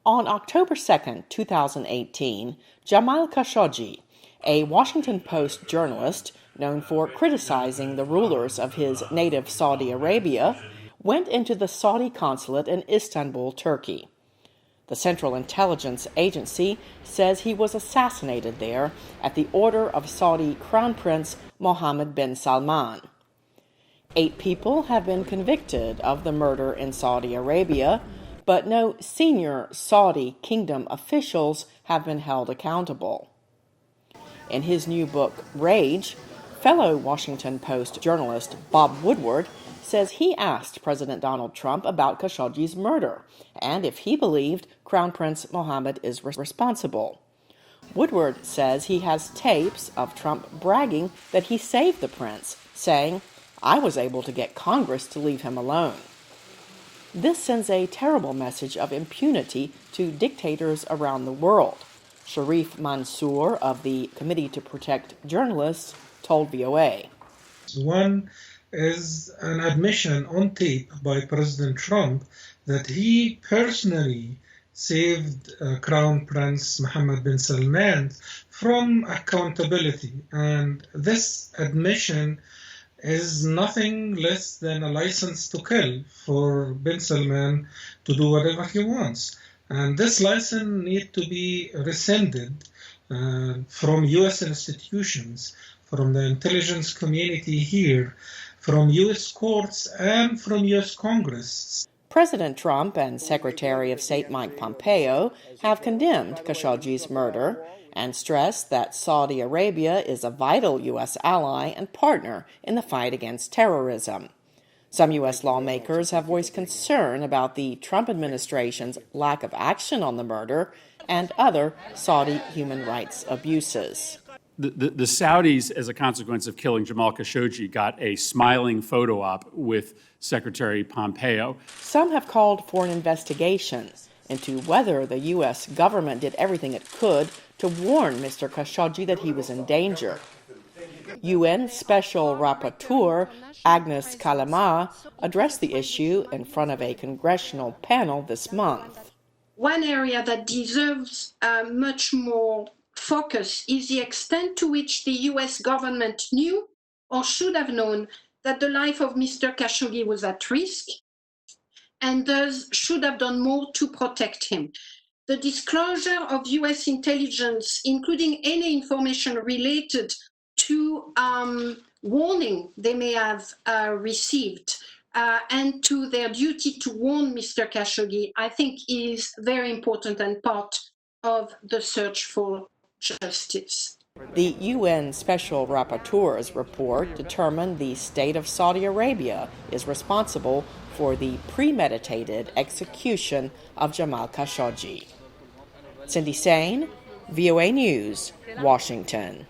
On October 2, 2018, Jamal Khashoggi, a Washington Post journalist known for criticizing the rulers of his native Saudi Arabia, went into the Saudi consulate in Istanbul, Turkey. The Central Intelligence Agency says he was assassinated there at the order of Saudi Crown Prince Mohammed bin Salman. 8 people have been convicted of the murder in Saudi Arabia, but no senior Saudi kingdom officials have been held accountable. In his new book, Rage, fellow Washington Post journalist Bob Woodward says he asked President Donald Trump about Khashoggi's murder and if he believed Crown Prince Mohammed is responsible. Woodward says he has tapes of Trump bragging that he saved the prince, saying, "I was able to get Congress to leave him alone." This sends a terrible message of impunity to dictators around the world. Sharif Mansour of the Committee to Protect Journalists told VOA. One is an admission on tape by President Trump that he personally saved Crown Prince Mohammed bin Salman from accountability. And this admission is nothing less than a license to kill for bin Salman to do whatever he wants. And this license needs to be rescinded from U.S. institutions, from the intelligence community here, from U.S. courts, and from U.S. Congress. President Trump and Secretary of State Mike Pompeo have condemned Khashoggi's murder and stressed that Saudi Arabia is a vital U.S. ally and partner in the fight against terrorism. Some U.S. lawmakers have voiced concern about the Trump administration's lack of action on the murder and other Saudi human rights abuses. The Saudis, as a consequence of killing Jamal Khashoggi, got a smiling photo op with Secretary Pompeo. Some have called for an investigation into whether the U.S. government did everything it could to warn Mr. Khashoggi that he was in danger. UN Special Rapporteur Agnes Kalama addressed the issue in front of a congressional panel this month. One area that deserves much more focus is the extent to which the U.S. government knew or should have known that the life of Mr. Khashoggi was at risk and thus should have done more to protect him. The disclosure of U.S. intelligence, including any information related to warning they may have received and to their duty to warn Mr. Khashoggi, I think is very important and part of the search for justice. The UN Special Rapporteur's report determined the state of Saudi Arabia is responsible for the premeditated execution of Jamal Khashoggi. Cindy Sain, VOA News, Washington.